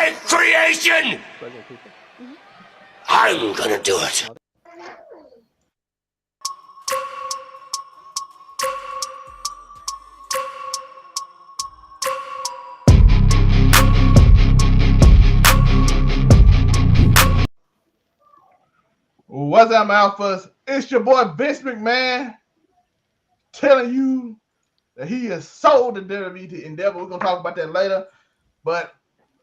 my creation! I'm gonna do it. What's up, Alphas? It's your boy Vince McMahon telling you that he has sold the WWE to Endeavor. We're going to talk about that later. But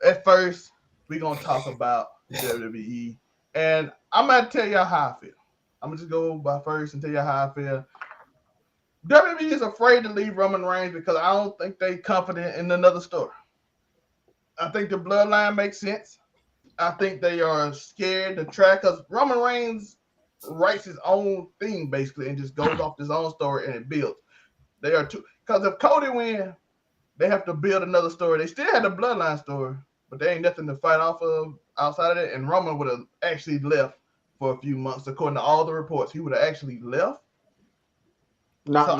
at first, we're going to talk about WWE. And I'm going to tell y'all how I feel. I'm going to just go by first and tell y'all how I feel. WWE is afraid to leave Roman Reigns because I don't think they're confident in another story. I think the Bloodline makes sense. I think they are scared to try because Roman Reigns writes his own thing basically and just goes off his own story and it builds. They are too because if Cody wins, they have to build another story. They still had the Bloodline story, but there ain't nothing to fight off of outside of that. And Roman would have actually left for a few months, according to all the reports. He would have actually left. Not so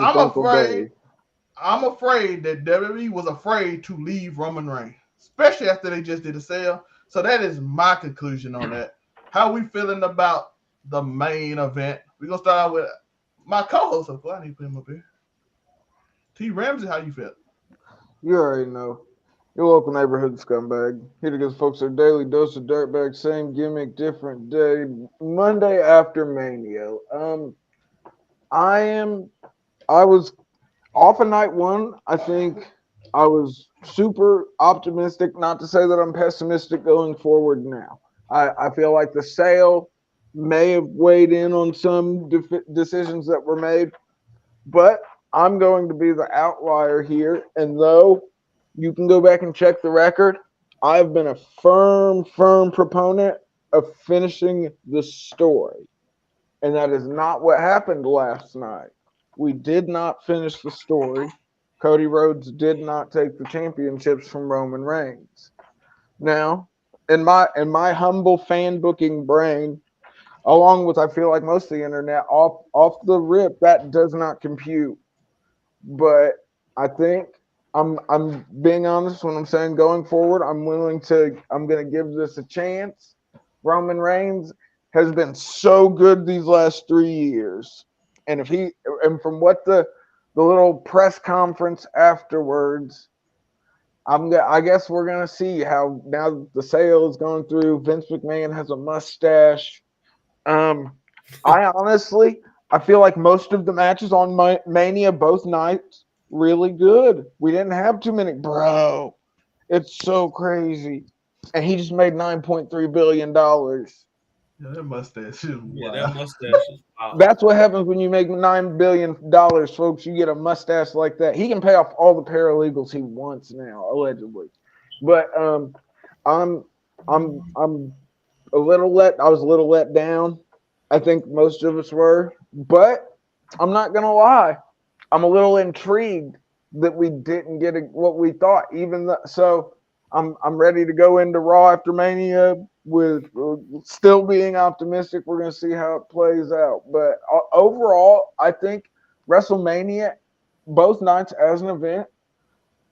I'm afraid that WWE was afraid to leave Roman Reigns, especially after they just did a sale. So that is my conclusion on that. How we feeling about the main event? We're going to start out with my co-host. Of course, I need to put him up here. T. Ramsey, how you feel? You already know. Your local neighborhood scumbag. Here to give folks their daily dose of dirtbag. Same gimmick, different day. Monday after Mania. I was off of night one. I think I was super optimistic. Not to say that I'm pessimistic going forward now. I feel like the sale may have weighed in on some decisions that were made, but I'm going to be the outlier here. And though you can go back and check the record, I've been a firm proponent of finishing the story. And that is not what happened last night. We did not finish the story. Cody Rhodes did not take the championships from Roman Reigns. Now, in my humble fan booking brain, along with I feel like most of the internet, off the rip, that does not compute. But I think I'm being honest when I'm saying going forward, I'm going to give this a chance. Roman Reigns has been so good these last 3 years. And from what the little press conference afterwards, I guess we're gonna see how now the sale is going through. Vince McMahon has a mustache. I feel like most of the matches on Mania both nights really good. We didn't have too many, bro. It's so crazy, and he just made $9.3 billion. Yeah, that mustache is wild. That mustache is wild. That's what happens when you make $9 billion, folks. You get a mustache like that. He can pay off all the paralegals he wants now, allegedly. But I'm a little I was a little let down. I think most of us were, but I'm not gonna lie. I'm a little intrigued that we didn't get what we thought. So I'm ready to go into Raw after Mania with still being optimistic. We're going to see how it plays out. But overall, I think WrestleMania, both nights as an event,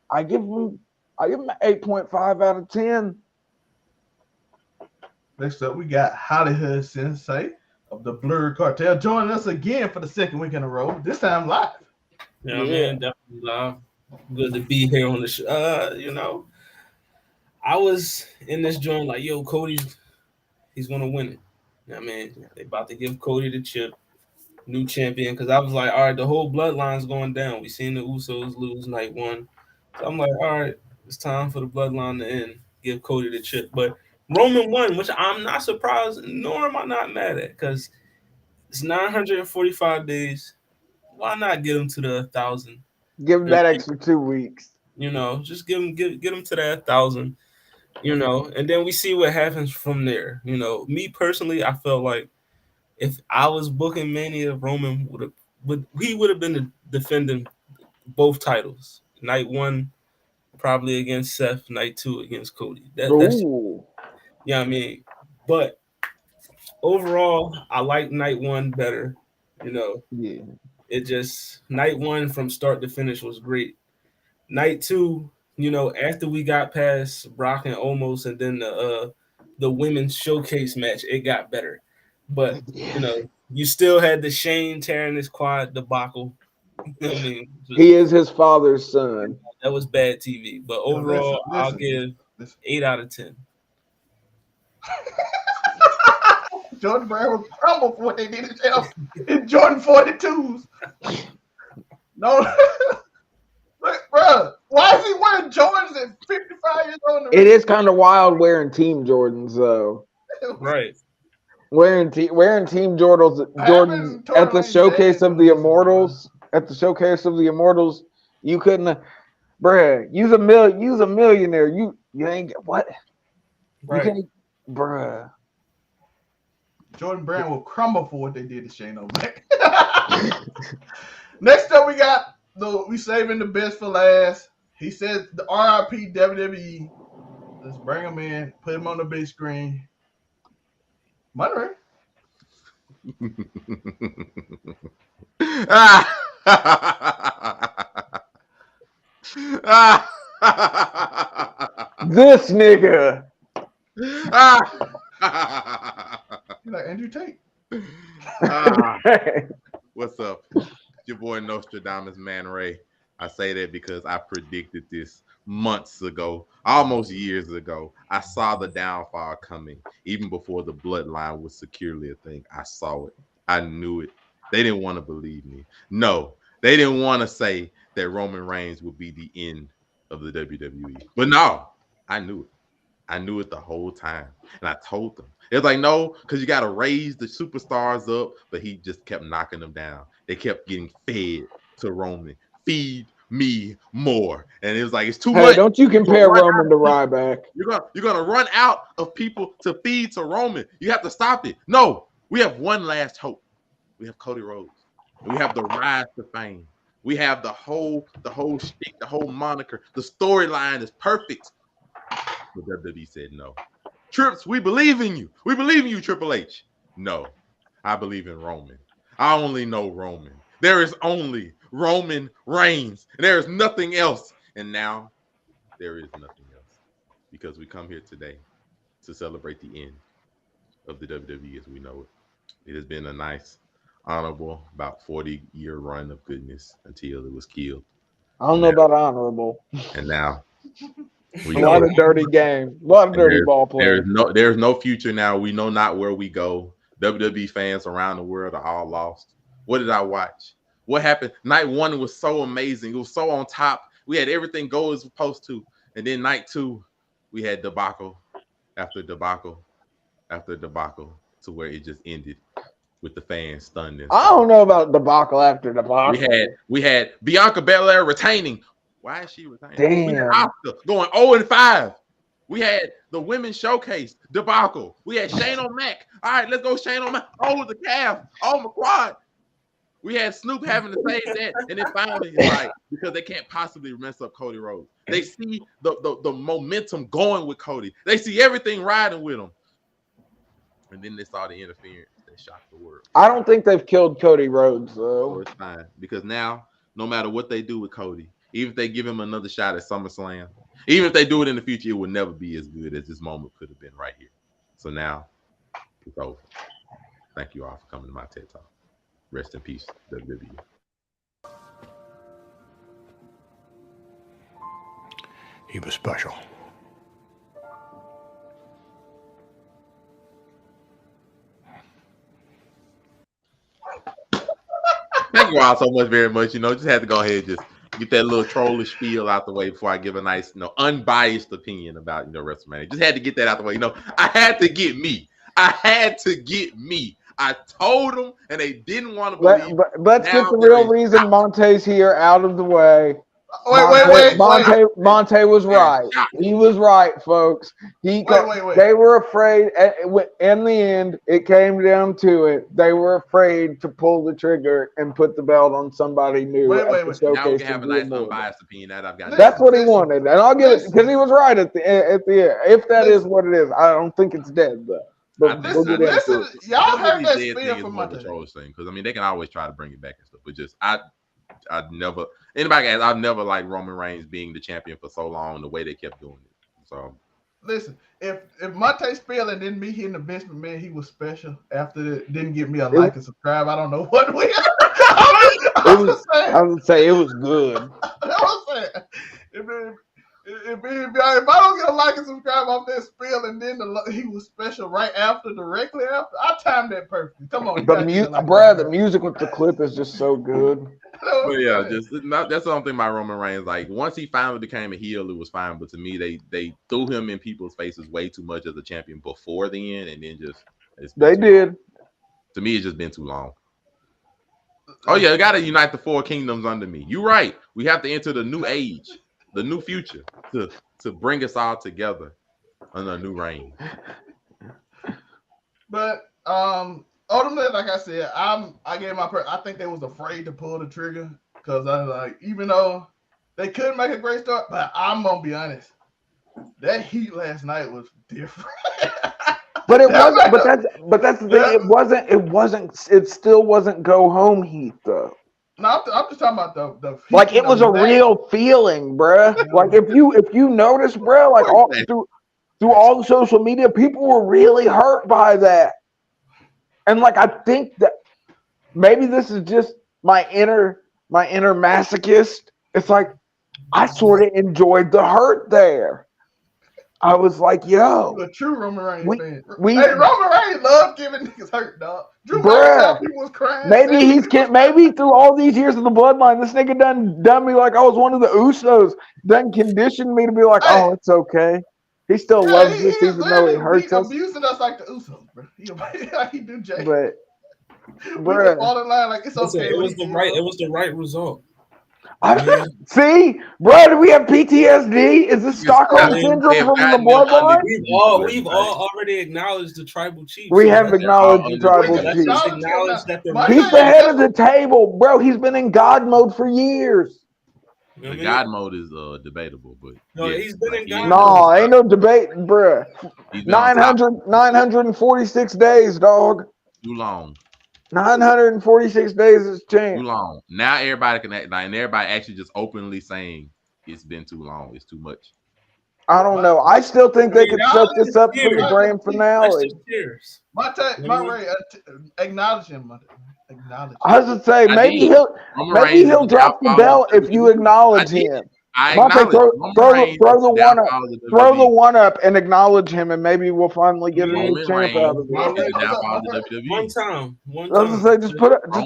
I give them an 8.5 out of 10. Next up, we got Hollywood Sensei of the Blur Cartel joining us again for the second week in a row. This time live. Yeah, man, definitely live. Good to be here on the show. I was in this joint like, yo, he's gonna win it. I mean, they about to give Cody the chip, new champion. Because I was like, all right, the whole bloodline's going down. We seen the Usos lose night one, so I'm like, all right, it's time for the bloodline to end. Give Cody the chip, but Roman won, which I'm not surprised, nor am I not mad at, because it's 945 days. Why not get him to the 1,000? Give him that extra 2 weeks. Just get him to that 1,000. And then we see what happens from there. Me personally, I felt like if I was booking Mania, Roman would have been defending both titles. Night one, probably against Seth. Night two against Cody. I mean, but overall, I like night one better. It just night one from start to finish was great. Night two, after we got past Brock and Omos, and then the women's showcase match, it got better. But you still had the Shane tearing his quad debacle. I mean, He is his father's son. that was bad TV. But overall, I'll give listen. 8 out of 10. Jordan Brand was crumbled for what they did to him in Jordan 42s. No, bro, why is he wearing Jordans at 55 years old? It is kind of wild wearing Team Jordans, though. Right. Wearing Team Jordans at the showcase of the Immortals. At the showcase of the Immortals, you couldn't, bruh. Use a millionaire. You ain't get what? Right. You can't, bruh. Jordan Brand will crumble for what they did to Shane O'Mac. Next up, we saving the best for last. He says the RIP WWE. Let's bring him in, put him on the big screen. Monterey. This nigga. You like Andrew Tate? What's up? Your boy Nostradamus Man Ray. I say that because I predicted this months ago, almost years ago. I saw the downfall coming even before the bloodline was securely a thing. I saw it. I knew it. They didn't want to believe me. No, they didn't want to say that Roman Reigns would be the end of the WWE. But no, I knew it. I knew it the whole time. And I told them. It was like, no, because you got to raise the superstars up. But he just kept knocking them down. They kept getting fed to Roman. Feed me more. And it was like, it's too much. Don't you compare Roman to Ryback. You're gonna run out of people to feed to Roman. You have to stop it. No, we have one last hope. We have Cody Rhodes. We have the rise to fame. We have the whole shtick, the whole moniker. The storyline is perfect. But WWE said no. Trips, we believe in you. We believe in you, Triple H. No, I believe in Roman. I only know Roman. There is only Roman Reigns. There is nothing else. And now there is nothing else. Because we come here today to celebrate the end of the WWE as we know it. It has been a nice, honorable, about 40-year run of goodness until it was killed. I don't know about honorable. And now a lot of dirty game. A lot of dirty ball play. There's no future now. We know not where we go. WWE fans around the world are all lost. What did I watch? What happened? Night 1 was so amazing. It was so on top. We had everything go as supposed to. And then night 2, we had debacle after debacle after debacle to where it just ended with the fans stunned. I don't know about debacle after debacle. We had Bianca Belair retaining. Why is she retaining? Damn. We had Asuka going 0-5. We had the women's showcase debacle. We had Shane O'Mac. All right, let's go Shane O'Mac. Oh, the calf. Oh, my quad. We had Snoop having to say that, and then finally, like, because they can't possibly mess up Cody Rhodes. They see the momentum going with Cody. They see everything riding with him. And then they saw the interference that shocked the world. I don't think they've killed Cody Rhodes, though. So it's fine. Because now, no matter what they do with Cody, even if they give him another shot at SummerSlam, even if they do it in the future, it will never be as good as this moment could have been right here. So now, it's over. Thank you all for coming to my TED Talk. Rest in peace, WWE. He was special. Thank you all so much, very much. Just had to go ahead and just get that little trollish spiel out the way before I give a nice, unbiased opinion about, WrestleMania. Just had to get that out the way. I had to get me. I told them, and they didn't want to believe. Let's get the real reason Monte's here out of the way. Wait. Monte was right. He was right, folks. They were afraid. In the end, it came down to it. They were afraid to pull the trigger and put the belt on somebody new. Now we can have a nice unbiased opinion that I've got. That's what he wanted, and I'll give it because he was right at the end. If that is what it is, I don't think it's dead though. But listen, y'all heard that spiel from Monte. Because they can always try to bring it back and stuff. But just I never anybody asked, I've never liked Roman Reigns being the champion for so long. The way they kept doing it. So listen, if Monte Spill and then me hitting the Vince McMahon, he was special. After it didn't get me a like and subscribe. I don't know what we. I would say it was good. I'm saying. If I don't get a like and subscribe off that spill and then he was special right after, directly after, I timed that perfectly. Come on, the music with the clip is just so good. But yeah, that's the only thing about Roman Reigns. Like once he finally became a heel, it was fine. But to me, they threw him in people's faces way too much as a champion before the end, and then they did. To me, it's just been too long. Oh yeah, I gotta unite the 4 kingdoms under me. You're right. We have to enter the new age, the new future, to bring us all together under a new reign. But ultimately, like I said, I gave I think they was afraid to pull the trigger because I was like, even though they could make a great start, but I'm gonna be honest, that heat last night was different. But it wasn't. But that's the thing. It still wasn't go home heat though. No, I'm just talking about the like it was a real feeling, bruh. Yeah. Like if you notice, bruh, like all through all the social media, people were really hurt by that. And like I think that maybe this is just my inner masochist. It's like I sort of enjoyed the hurt there. I was like, yo. You're a true Roman Reigns fan. Roman Reigns loved giving niggas hurt, dog. Drew people was crying. Maybe through all these years of the bloodline, this nigga done me like I was one of the Usos. Done conditioned me to be like, oh, it's okay. He still loves this even though he hurts us. Abusing us like the Usos, bro. He do Jay. But bro, fall in line like it's okay. It was the right result. See, bro, do we have PTSD? Is this Stockholm syndrome from the bloodline? We've all already acknowledged the tribal chief. We have acknowledged the tribal chief. He's the head of the table, bro. He's been in God mode for years. The God mode is debatable, but he's been in God mode. No, ain't no debate, bro. 946 days, dog. Too long. 946 days has changed. Too long. Now everybody can act like, and everybody actually just openly saying it's been too long. It's too much. I don't know. I still think they could set this up for the grand finale. Acknowledge him. Acknowledge him. I was gonna say maybe he'll drop the belt if you acknowledge him. Throw the one up and acknowledge him, and maybe we'll finally get a new champ out of it. One time. I was gonna say just put up the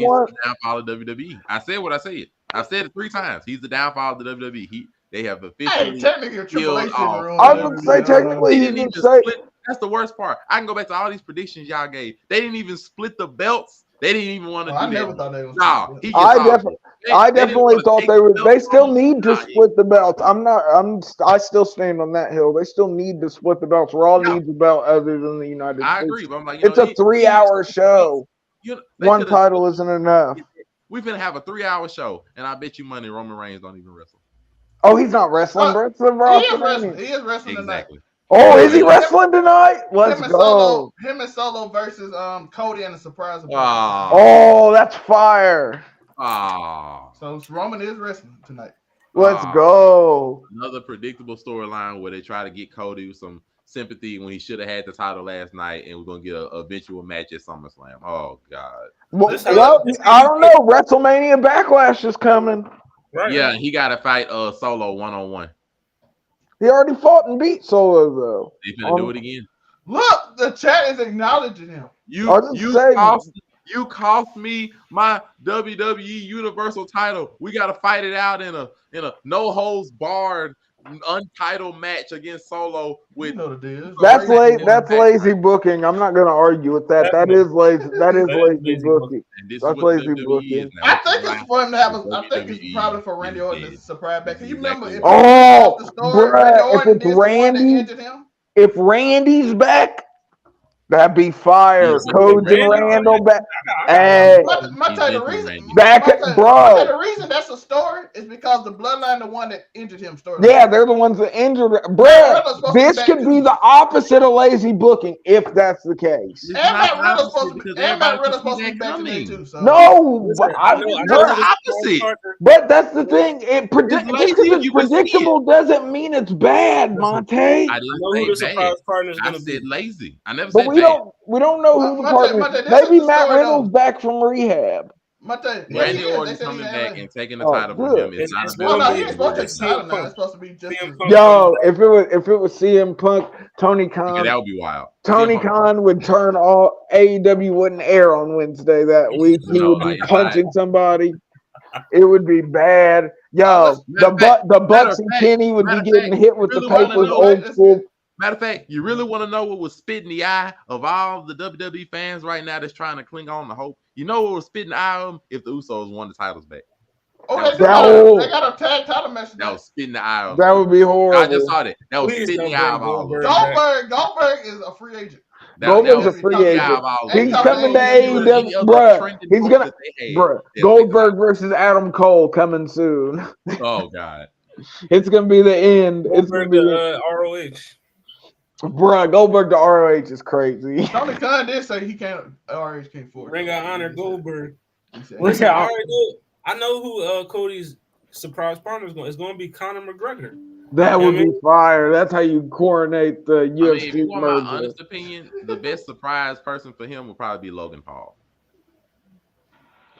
one. Downfall of WWE. I said what I said. I've said it 3 times. He's the downfall of the WWE. They have officially killed off. I was gonna say technically he didn't say. That's the worst part. I can go back to all these predictions y'all gave. They didn't even split the belts. They didn't even want to do that. I never thought they was. I definitely thought they would. They still need to split the belts. I still stand on that hill. They still need to split the belts. Raw needs a belt other than the United States. I agree, but I'm like, it's a 3-hour show. One title isn't enough. We're gonna have a 3-hour show, and I bet you money Roman Reigns don't even wrestle. Oh, he's not wrestling, bro. He is wrestling exactly. tonight. Oh, is he wrestling tonight? Let's go. Him and Solo versus Cody and a surprise. Oh, that's fire. So Roman is wrestling tonight. Let's go. Another predictable storyline where they try to get Cody some sympathy when he should have had the title last night, and we're gonna get a eventual match at SummerSlam. Oh God. Well, I don't know. WrestleMania Backlash is coming. Right. Yeah, he got to fight Solo 1-on-1. He already fought and beat Solo though. They finna do it again. Look, the chat is acknowledging him. You cost me my WWE Universal title. We got to fight it out in a no holds barred untitled match against Solo with that's lazy booking. I'm not gonna argue with that. That is lazy booking. That's lazy booking. I think it's for him to have I think it's probably for Randy Orton to surprise back. Can you remember if Randy's back, That'd be fire. Yes, Cody Randall, Randall back. I got Hey, The reason, back, bro. the reason that's a story is because the Bloodline, the one that injured him, story. Yeah, they're the ones that injured. Matt Bro, Riddle's supposed to be this back could too. be the opposite of lazy booking if that's the case. It's And not Matt Riddle's the supposed to opposite be, and Matt because Riddle's supposed to be back everybody today too. So No, Listen, I, I know You're who the the opposite. partner. but that's the thing. It It's just because lazy if it's you can see it. predictable doesn't mean it's bad, Monte. I I didn't know who the say bad. surprise partner is I going to said be. lazy. I never But said we bad. don't know who the partner Monte, is. this is Maybe the Matt story, Reynolds though. back from rehab. Monte, yeah, Randy he is. They Orton said he's coming in back LA. and taking the Oh, title from good. him is not It's a Well, gonna no, bad he be ain't supposed to if take the title CM now. Punk. It's supposed to be just. CM Punk Yo, if it was CM Punk, Tony because Khan, that would be wild. Tony CM Punk- Khan would turn all AEW wouldn't air on Wednesday that week. He No, would be like, it's punching somebody. It would be bad. Yo, Matter of fact- the Bucks and fact- Kenny would be matter of getting fact, hit with the really wanna papers know- old school. Matter of fact, you really want to know what was spit in the eye of all the WWE fans right now that's trying to cling on to hope? You know what was spit in the eye of them? If the Usos won the titles back. Oh, That they got a tag title match. That was spit in the eye of That them. would be horrible. I just saw that. That was Please spit in the don't eye bring of all of them. Goldberg. Goldberg is a free agent. Goldberg's was a free spit in the eye agent. of all of He's them. coming to AEW. Any AEW, other bruh. trending He's hope gonna, that they had, bruh. that Goldberg versus Adam Cole coming soon. Oh God. It's gonna be the end. It's gonna Goldberg be to ROH. bruh. Goldberg to ROH is crazy. Tony Khan did say he can't. RH can't afford. Ring of Honor Goldberg. He said, Listen, Yeah. I already know. I know who Cody's surprise partner is going. It's going to be Conor McGregor. That You would know what I be fire. That's how you coronate the I mean, if UFC you want my merger. honest opinion, the best surprise person for him would probably be Logan Paul.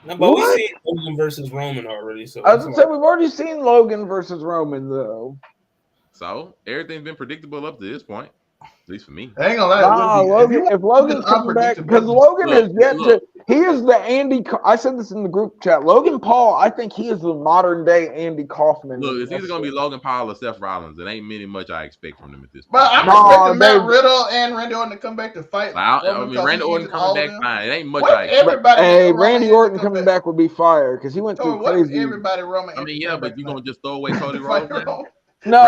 No, but we What? seen Logan versus Roman already. So I was gonna say we've already seen Logan versus Roman though. So everything's been predictable up to this point, at least for me. I ain't gonna lie. Nah, Logan. If Logan's coming back, because Logan has yet to. He is the Andy. I said this in the group chat. Logan Paul. I think he is the modern day Andy Kaufman. Look, it's either gonna be Logan Paul or Seth Rollins. It ain't much I expect from them at this point. But I'm expecting Matt Riddle and Randy Orton to come back to fight. I mean, Randy Orton coming back fine. It ain't much I expect. Everybody, hey, Randy Orton coming back would be fire because he went through crazy. Everybody, Roman. I mean, yeah, but you gonna just throw away Cody Rhodes? No,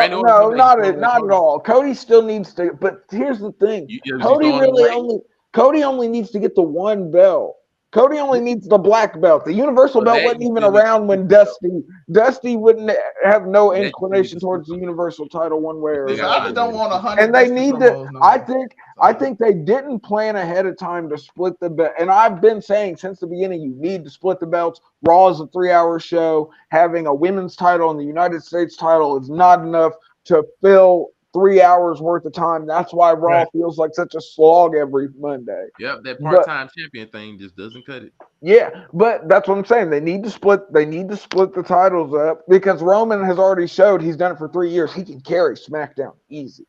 not at all. Cody still needs to. But here's the thing: Cody only needs to get the one belt. Cody only needs the black belt. The universal belt wasn't even around when Dusty wouldn't have no inclination towards the universal title one way or another. I just don't want 100. And they need to. I think they didn't plan ahead of time to split the belt. And I've been saying since the beginning, you need to split the belts. Raw is a 3-hour show. Having a women's title and the United States title is not enough to fill 3 hours worth of time. That's why Raw feels like such a slog every Monday. Yep, that part-time champion thing just doesn't cut it. Yeah, but that's what I'm saying. They need to split the titles up because Roman has already showed he's done it for 3 years. He can carry SmackDown easy.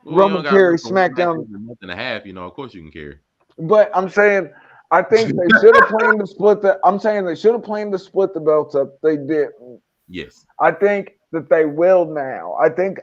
Well, Roman carries SmackDown a month and a half. Of course you can carry. But I'm saying I think they should have planned to split the. I'm saying they should have planned to split the belts up. They didn't. Yes. I think that they will now. I think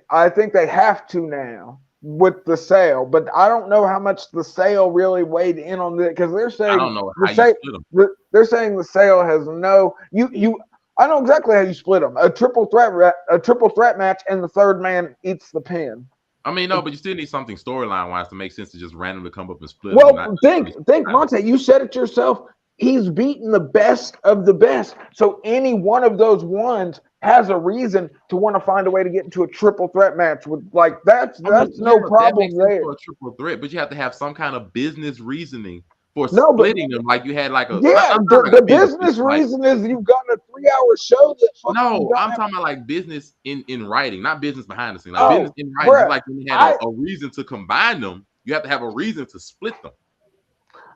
they have to now with the sale, but I don't know how much the sale really weighed in on it because they're saying I don't know how you split them. They're saying the sale has no you. I know exactly how you split them. A triple threat match, and the third man eats the pin. I mean, no, but you still need something storyline wise to make sense to just randomly come up and split. Well, think, Monte. You said it yourself. He's beaten the best of the best. So any one of those ones has a reason to want to find a way to get into a triple threat match with that's no problem there. For a triple threat, but you have to have some kind of business reasoning for splitting them. Like you had the business reason is you've got a 3-hour show that. I'm talking about like business in writing, not business behind the scene. Like business in writing, like when you had a reason to combine them, you have to have a reason to split them.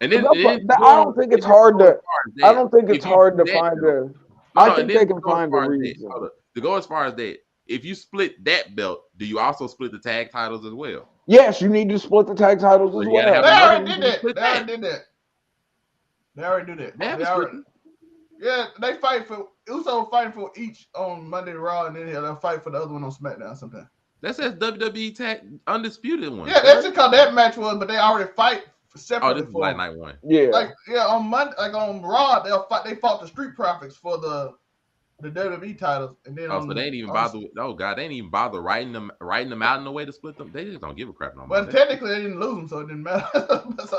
And then I don't think it's hard to. I don't think it's hard to find a. I think they can find a reason. To go as far as that, if you split that belt, do you also split the tag titles as well? Yes, you need to split the tag titles as well. They already did that. They already do that. Yeah, they fight for Uso fighting for each on Monday Raw, and then they'll fight for the other one on SmackDown sometime. That says WWE Tag Undisputed one. Yeah, that's just how that match was, but they already fight separately. Oh, this is like night one. Yeah, on Monday, on Raw, they fought the Street Profits for the the WWE titles, and then so they ain't even bother. Oh God, they ain't even bother writing them out in the way to split them. They just don't give a crap no more. Well, technically, they didn't lose them, so it didn't matter.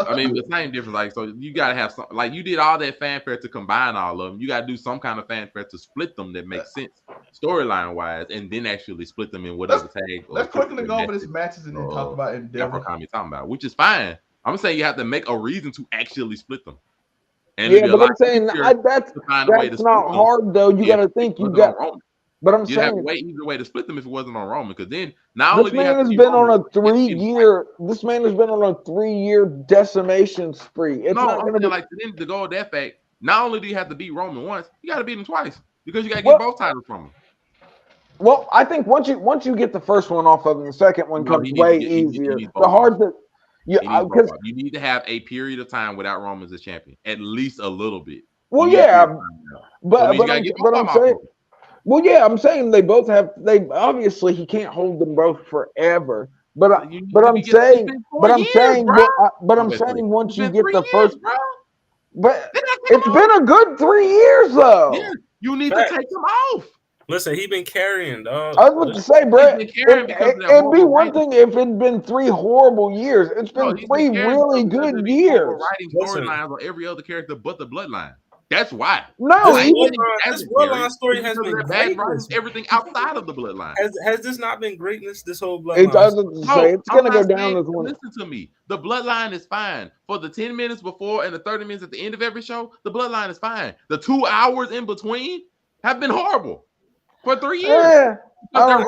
I mean, the same difference. Like, so you gotta have some. Like, you did all that fanfare to combine all of them. You gotta do some kind of fanfare to split them that makes sense storyline wise, and then actually split them in whatever tag. Let's quickly go over these matches and then talk about Endeavor. Talking about, which is fine. I'm saying you have to make a reason to actually split them. And yeah, but I'm saying that's not hard though. You got to think you got. But I'm saying have a way easier way to split them if it wasn't on Roman, because then not only this man has been on a 3-year. This man has been on a 3-year decimation spree. It's not going to be like to go with that fact. Not only do you have to beat Roman once, you got to beat him twice because you got to get both titles from him. Well, I think once you get the first one off of him, the second one comes way easier. The hard that. Yeah, because you need to have a period of time without Roman as champion, at least a little bit. Well, yeah, but I'm saying, well, yeah, I'm saying they both have. They obviously he can't hold them both forever. But I'm saying once you get the first, but it's been a good 3 years though. Yeah, you need to take them off. Listen, he been carrying, dog. I was about to say, Brett, it'd be one thing if it'd been 3 horrible years. It's been 3 really good years. Writing storylines on every other character but the Bloodline. That's why. No, this Bloodline story has been bad. Everything outside of the Bloodline. Has this not been greatness? This whole Bloodline. It doesn't say it's going to go down as one. Listen to me. The Bloodline is fine for the 10 minutes before and the 30 minutes at the end of every show. The Bloodline is fine. The 2 hours in between have been horrible. For 3 years. Yeah. I don't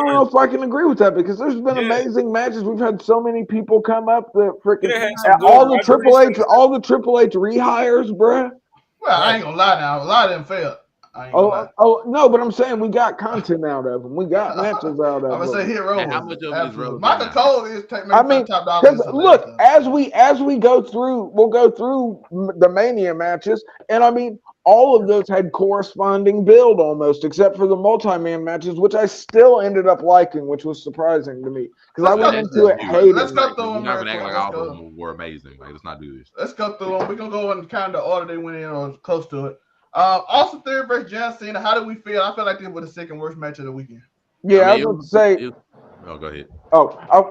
know if I can agree with that because there's been amazing matches. We've had so many people come up that freaking all the Triple H rehires, bruh. Well, I ain't gonna lie now. A lot of them failed. Oh no, but I'm saying we got content out of them. We got matches out of them. I'm gonna say hero. How much of it is relevant? Michael Cole is taking top dollar. Because look, as we go through, we'll go through the Mania matches, and I mean. All of those had corresponding build almost, except for the multi-man matches, which I still ended up liking, which was surprising to me because I went into it hating. Let's go through them. You're not gonna act like all of them were amazing. Like, let's not do this. Let's go through them. We're gonna go in kind of order they went in or close to it. Austin Theory versus John Cena. How do we feel? I feel like this was the second worst match of the weekend. Yeah, I was going to say. Go ahead.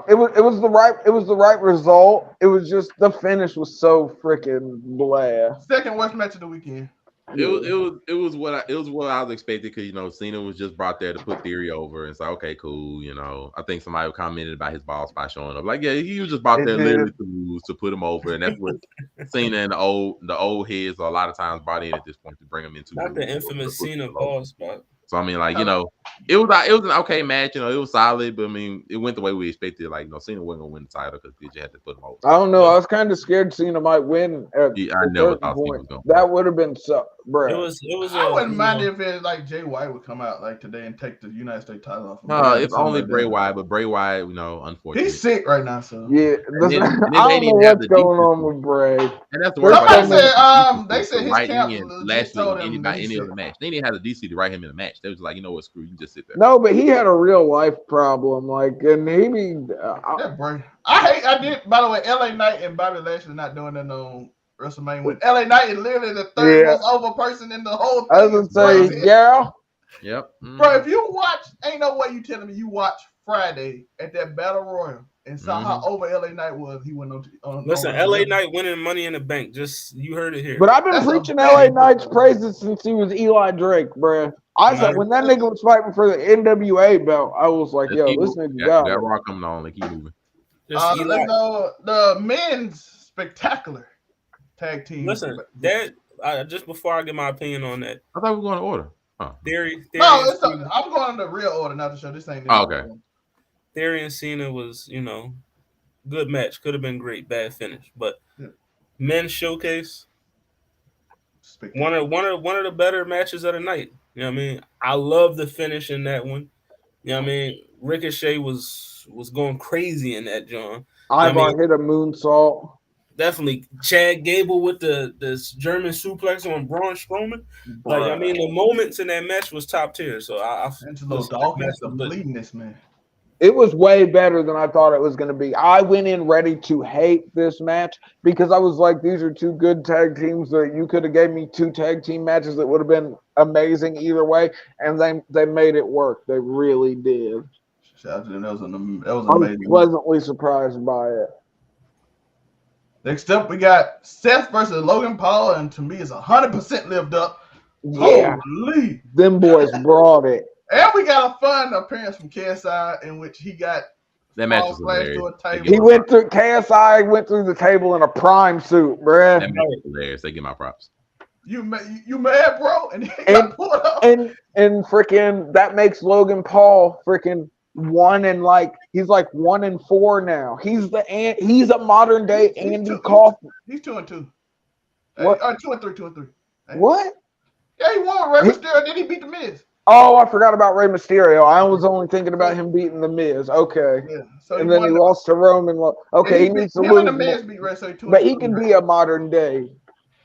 It was the right result. It was just the finish was so freaking blah. Second worst match of the weekend. It was what I was expecting because Cena was just brought there to put Theory over and it's like, okay, cool. I think somebody commented about his ball spot showing up. Like, yeah, he was just brought there literally to put him over, and that's what Cena and the old heads are a lot of times brought in at this point to bring him into. Not the infamous Cena ball spot. So I mean, like, it was an okay match. It was solid, but I mean, it went the way we expected. Like, Cena wasn't gonna win the title because you had to put him over. I don't know. I was kind of scared Cena might win. I never thought Cena was gonna. That would have been so, bro. It was. I wouldn't mind if it like Jay White would come out like today and take the United States title off. No, it's only Bray Wyatt, but Bray Wyatt, unfortunately, he's sick right now. So yeah, I don't know what's going on with Bray. And that's the worst part. They said his camp last week any other match. They didn't have the DC to write him in a match. They was like, what, screw you, just sit there. No, but he had a real life problem, like, and I did. By the way, LA Knight and Bobby Lashley not doing that on WrestleMania. When LA Knight is literally the third most over person in the whole thing. I was gonna say, yeah. Yep. Bro, if you watch, ain't no way you telling me you watch Friday at that Battle Royal and saw how over LA Knight was. He went on. Listen, LA Knight winning Money in the Bank. Just you heard it here. But I've been preaching LA Knight's praises since he was Eli Drake, bro. I said when that nigga was fighting for the NWA belt, I was like, "Yo, this nigga got that rock coming on. Like, keep moving." Let's go the men's spectacular tag team. Listen, just before I get my opinion on that, I thought we were going to order. Theory. No, I'm going in the real order, not the show. This ain't. Okay. Theory and Cena was, good match. Could have been great. Bad finish, but men's showcase. One of the better matches of the night. You know what I mean? I love the finish in that one. You know what I mean? Ricochet was going crazy in that, John. Ivar hit a moonsault. Definitely. Chad Gable with the German suplex on Braun Strowman. The moments in that match was top tier. So Angelo Dawkins bleeding this man. It was way better than I thought it was going to be. I went in ready to hate this match because I was like, these are two good tag teams that you could have gave me two tag team matches that would have been amazing either way, and they made it work. They really did. Shout out to them. That was I was amazing. pleasantly surprised by it. Next up, we got Seth versus Logan Paul, and to me, it's 100% lived up. Yeah, Holy. them boys brought it. And we got a fun appearance from KSI in which he got That match Paul was slashed hilarious. to a table. He went through KSI went through the table in a prime suit, bruh. That match was hilarious. They get my props. You mad, bro? And he got pulled up. And freaking that makes Logan Paul freaking he's like 1-4 now. He's a modern day Andy Kaufman. He's 2-2. What? 2-3, 2-3. Hey. What? Yeah, he won Rey Mysterio, then he beat The Miz. Oh, I forgot about Rey Mysterio. I was only thinking about him beating The Miz. Okay. Yeah. So and then he lost to Roman. Okay, he needs to lose. The Miz beat Rey, so but he can be a modern day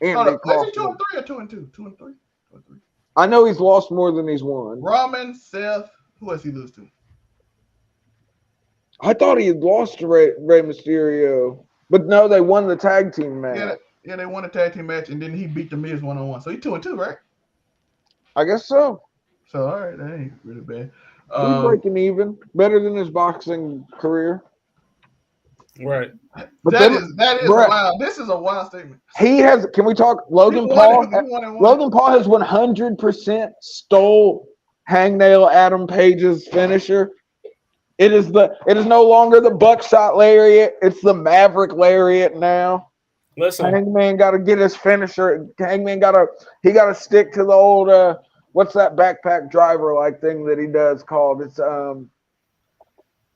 Andy Kaufman. Is he 2-3 or 2-2? 2-3. 2-3. I know he's lost more than he's won. Roman, Seth, who else he lose to? I thought he had lost to Rey Mysterio. But no, they won the tag team match. Yeah, they won a tag team match, and then he beat The Miz 1-on-1. So he's 2-2, right? I guess so. So, all right, that ain't really bad. He's breaking even. Better than his boxing career. Right. But that is wild. This is a wild statement. He has. Can we talk Logan Paul? Logan Paul has 100% stole Hangnail Adam Page's finisher. It is no longer the buckshot lariat. It's the Maverick lariat now. Listen, Hangman got to get his finisher. Hangman got to stick to the old what's that backpack driver like thing that he does called? It's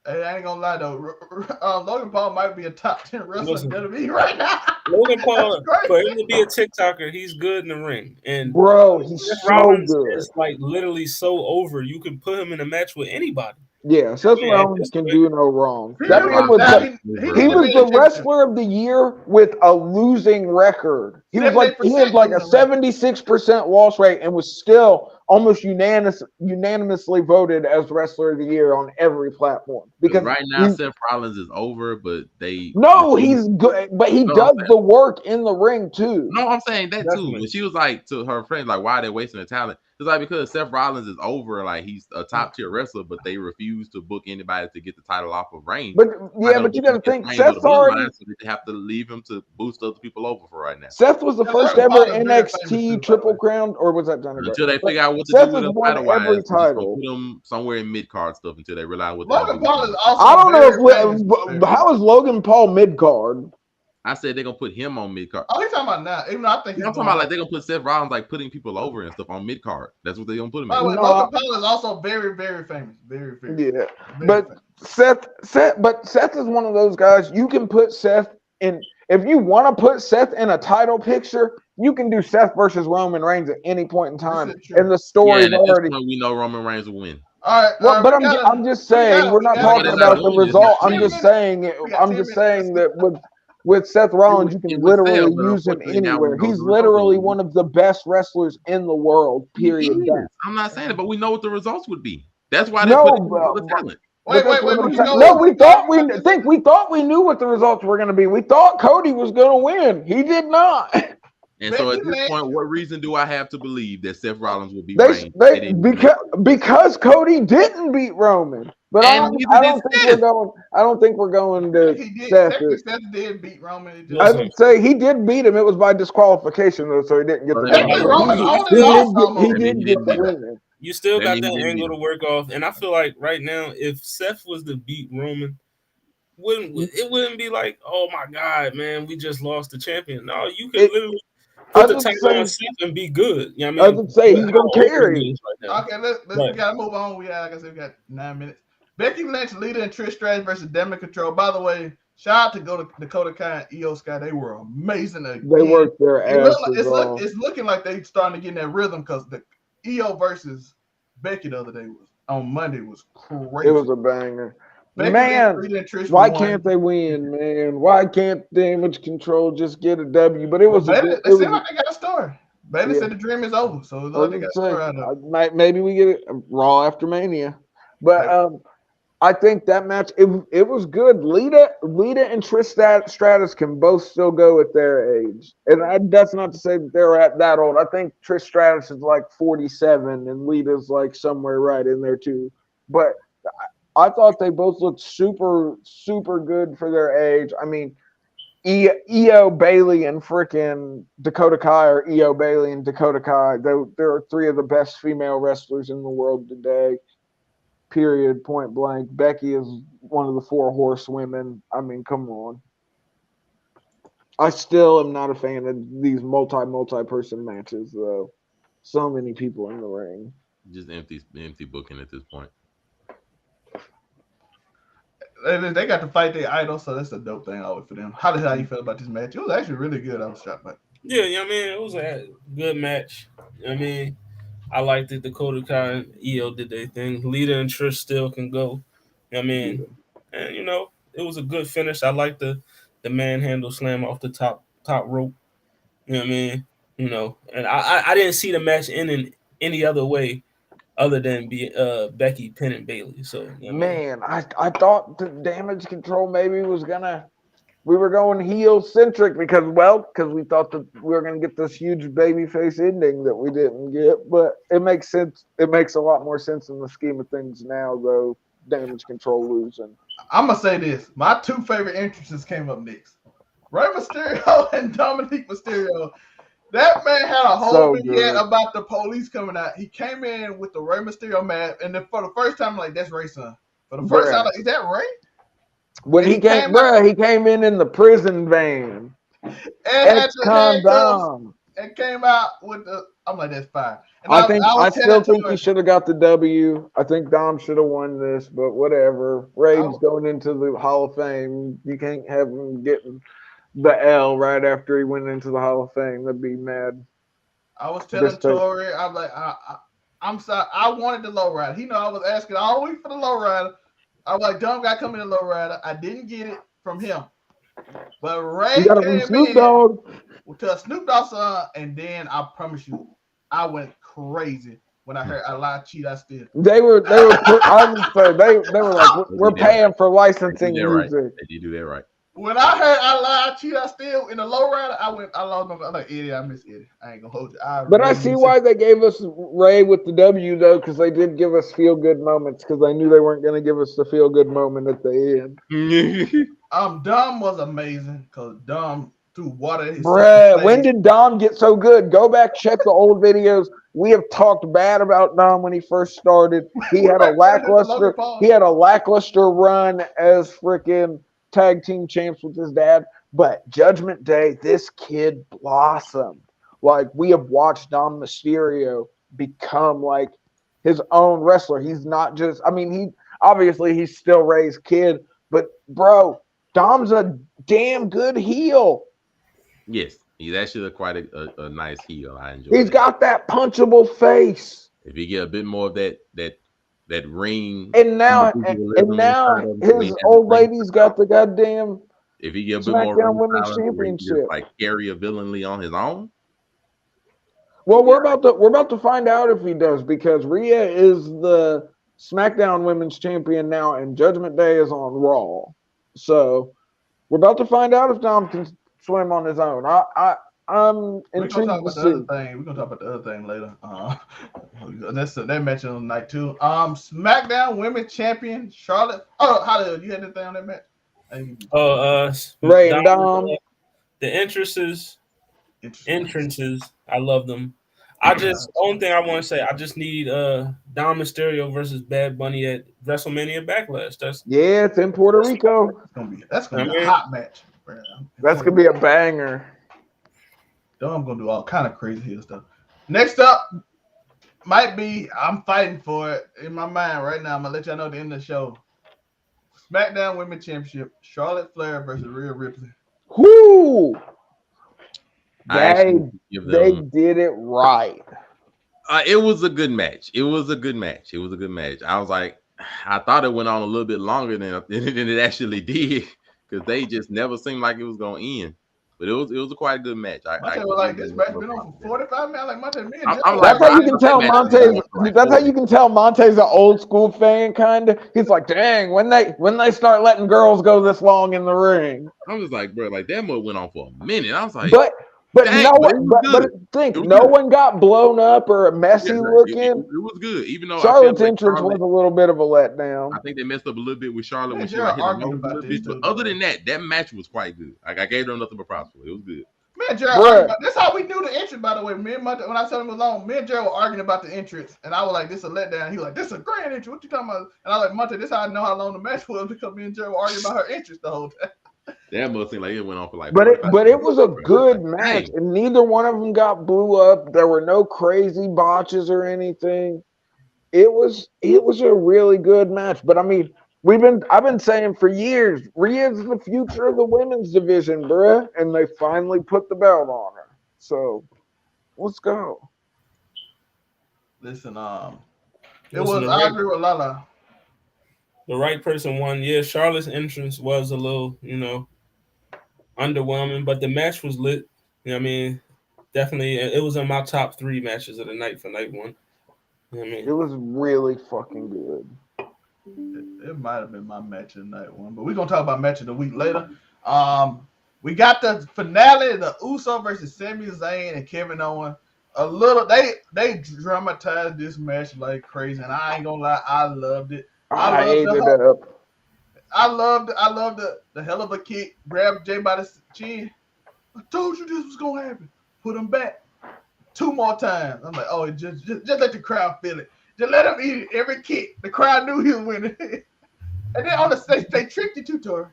Hey, I ain't gonna lie though. Logan Paul might be a top 10 wrestler in WWE right now. Logan Paul, for him to be a TikToker, he's good in the ring. And bro, he's Seth so Rollins good. is like literally so over. You can put him in a match with anybody. Yeah, Seth Rollins can do no wrong. He That man was he was the champion. wrestler of the year with a losing record. He had like a 76% loss rate and was still almost unanimously voted as wrestler of the year on every platform. Because right now Seth Rollins is over, but he's good, but he does the work in the ring too. No, I'm saying that Definitely. too. But she was like to her friends, like, why are they wasting their talent? It's like because Seth Rollins is over, like he's a top tier wrestler, but they refuse to book anybody to get the title off of Reigns. But you got to think Seth's already. So they have to leave him to boost other people over for right now. Seth was the first ever NXT Triple Crown, or was that Johnny? Until they figure out what to Seth do with him won every title. Put him somewhere in mid card stuff until they realize what. Logan Paul is also I don't know how is Logan Paul mid card. I said they're gonna put him on mid card. Oh, he's talking about now. Even though I think I'm talking about like they're gonna put Seth Rollins like putting people over and stuff on mid card. That's what they're gonna put him in. Logan Paul is also very, very famous. Very, very. Yeah, but Seth is one of those guys. You can put Seth in if you want to put Seth in a title picture. You can do Seth versus Roman Reigns at any point in time, and the story's already. We know Roman Reigns will win. All right, well, but I'm just saying we're not talking about the result. I'm just saying that with Seth Rollins, you can literally use him anywhere. He's literally one of the best wrestlers in the world. Period. I'm not saying it, but we know what the results would be. That's why they put the talent. Wait. No, we thought we knew what the results were going to be. We thought Cody was going to win. He did not. And so at this point, what reason do I have to believe that Seth Rollins will be because Cody didn't beat Roman? But I don't think we're going to Seth. Seth did beat Roman. I would say he did beat him. It was by disqualification though, so he didn't get the win. He did get the win. You still got that angle to work off, and I feel like right now, if Seth was to beat Roman, it wouldn't be like, oh my God, man, we just lost the champion. No, you can literally put the title on Seth and be good. You know what I mean? I would say he's gonna carry. Okay, let's we gotta move on. Like I said, we got 9 minutes. Becky Lynch, Lita, and Trish Stratus versus Damage Control. By the way, shout out to Dakota Kai and Io Sky. They were amazing again. They worked their asses off. It's looking like they starting to get in that rhythm because the Io versus Becky the other day on Monday was crazy. It was a banger. Becky Man, why can't they win, man? Why can't Damage Control just get a W? But it was. It seemed like they got a story. Bailey said the dream is over, so they got a story out of it. Maybe we get it Raw after Mania, but I think that match it was good. Lita and Trish Stratus can both still go at their age, and that's not to say that they're at that old. I think Trish Stratus is like 47, and Lita's like somewhere right in there too. But I thought they both looked super good for their age. I mean, Io Bailey and freaking Dakota Kai, or Io Bailey and Dakota Kai. They're three of the best female wrestlers in the world today. Period, point blank. Becky is one of the 4 horsewomen. I mean, come on. I still am not a fan of these multi-person matches, though. So many people in the ring. Just empty booking at this point. They got to fight their idol, so that's a dope thing always for them. How you feel about this match? It was actually really good. I was shocked by it. Yeah, I mean, it was a good match. I mean, I liked it. Dakota Kai and Io did their thing. Lita and Trish still can go. I mean, and it was a good finish. I like the manhandle slam off the top rope. You know what I mean? And I didn't see the match ending any other way other than Becky pinning Bailey. So man, I thought the Damage Control maybe was gonna. We were going heel centric because we thought that we were going to get this huge babyface ending that we didn't get, but it makes sense. It makes a lot more sense in the scheme of things now, though. Damage Control losing. I'm gonna say this: my 2 favorite entrances came up next. Rey Mysterio and Dominic Mysterio. That man had a whole vignette about the police coming out. He came in with the Rey Mysterio mask, and then for the first time, I'm like, that's Rey's son. For the first time, like, is that Rey? When he came in the prison van. And had the handcuffs and came out with the. I'm like, that's fine. I still think he should have got the W. I think Dom should have won this, but whatever. Rey's going into the Hall of Fame. You can't have him getting the L right after he went into the Hall of Fame. That'd be mad. I was telling Tori, I'm like, I'm sorry. I wanted the lowrider. I was asking all week for the lowrider. I was like, Dom got coming in the lowrider. I didn't get it from him. But Ray came in to a Snoop Dogg song, and then I promise you, I went crazy when I heard I Lie, Cheat, I Steal. They were I would say they were like, we're paying for licensing music. Did you do that right? When I heard I Lie, Cheat, I Steal in the lowrider, I lost my. I'm like, Eddie, I miss Eddie. I ain't gonna hold you. I see why they gave us Ray with the W though, because they did give us feel good moments, because they knew they weren't gonna give us the feel good moment at the end. Dom was amazing because Dom threw water. When did Dom get so good? Go back, check the old videos. We have talked bad about Dom when he first started. He had a lackluster run as freaking tag team champs with his dad. But Judgment Day, this kid blossomed. Like, we have watched Dom Mysterio become like his own wrestler. He's not just, he's still Ray's kid, but bro, Dom's a damn good heel. Yes, he's actually quite a nice heel. I enjoy. He's got that punchable face. If you get a bit more of that ring, and now his old lady's got the goddamn. If he get a bit more Women's Championship, like carry a villainly on his own. Well, we're about to find out if he does, because Rhea is the SmackDown Women's Champion now, and Judgment Day is on Raw. So we're about to find out if Dom can swim on his own. I'm intrigued to see. We're gonna talk about the other thing later. That match on night 2. SmackDown Women's Champion Charlotte. Oh, how did you had anything on that match? Ray and Dom. The entrances, I love them. Only thing I want to say, I just need Dom Mysterio versus Bad Bunny at WrestleMania Backlash. It's in Puerto Rico. That's gonna be a hot match. That's gonna be a banger. Dom's gonna do all kind of crazy heel stuff. Next up might be, I'm fighting for it in my mind right now. I'm gonna let y'all know at the end of the show. SmackDown Women's Championship, Charlotte Flair versus Rhea Ripley. Whoo! They did it right. It was a good match. I was like, I thought it went on a little bit longer than it actually did, because they just never seemed like it was going to end. But it was a quite good match. Monte was like, this match been on for 45 minutes. Like Monte, me and I'm Joe. like, That's how you I can thought tell that match was Monte's. going for like That's how 40. you can tell Monte's an old school fan, kind of. He's like, dang, when they start letting girls go this long in the ring. I'm just like, bro, like that mode went on for a minute. I was like, But dang, no but it one. was But good. think, It was no good. one got blown up or messy Yeah, looking. it was good. Even though I Charlotte's felt like entrance was a little bit of a letdown. I think they messed up a little bit with Charlotte Me when and she Joe like hit the argued nose a about little this bit. But too, other though. than that match was quite good. Like I gave them nothing but props for it. It was good. Me and Jared Bruh. argued about this. How we knew the entrance, by the way. Me and Monte, when I told him it was on, me and Jared were arguing about the entrance, and I was like, "This is a letdown." He was like, "This is a grand entrance. What you talking about?" And I was like, "Monte, this is how I know how long the match was because me and Jared were arguing about her entrance the whole time." That must seem like it went on for like. But 45 it was a minutes, bro. good Like, match, dang. and neither one of them got blew up. There were no crazy botches or anything. It was a really good match. But I mean, I've been saying for years, Rhea's the future of the women's division, bruh, and they finally put the belt on her. So let's go. Listen, it Listen, was. I agree with Lala. the right person won. Yeah, Charlotte's entrance was a little, underwhelming, but the match was lit. You know what I mean? Definitely, it was in my top 3 matches of the night for night 1. You know what I mean? It was really fucking good. It might have been my match of the night one, but we're gonna talk about match of the week later. We got the finale, the Uso versus Sami Zayn and Kevin Owens. They dramatized this match like crazy, and I ain't gonna lie, I loved it. I ate it up. I loved the hell of a kick, grabbed Jay by the chin. I told you this was gonna happen. Put him back 2 more times. I'm like, oh, just let the crowd feel it. Just let him eat it every kick. The crowd knew he was winning. And then on the stage, they tricked you too, Tori.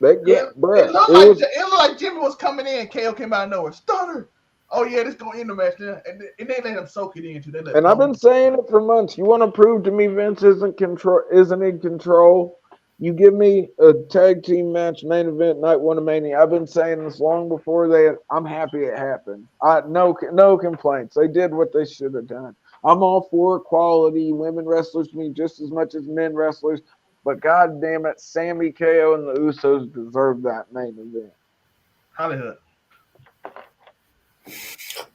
Bruh. It looked like Jimmy was coming in. KO came out of nowhere. Stunner. Oh yeah, this gonna end the match now. And they let him soak it in too. And I've been saying it for months. You want to prove to me Vince isn't in control? You give me a tag team match, main event, night 1 of Mania. I've been saying this long before I'm happy it happened. No complaints. They did what they should have done. I'm all for quality women wrestlers to me just as much as men wrestlers. But god damn it, Sammy, KO, and the Usos deserve that main event. Hollywood.